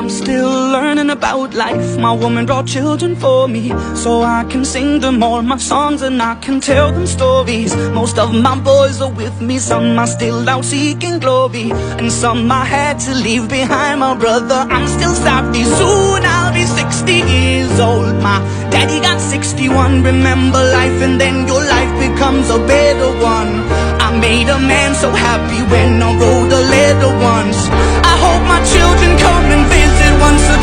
I'm still learning about life. My woman brought children for me, so I can sing them all my songs and I can tell them stories. Most of my boys are with me, some are still out seeking glory, and some I had to leave behind. My brother, I'm still savvy. Soon I'll be 60 years old. My daddy got 61. Remember life and then your life becomes a better one. I made a man so happy when I wrote a letter once. I hope my children come and visit once again.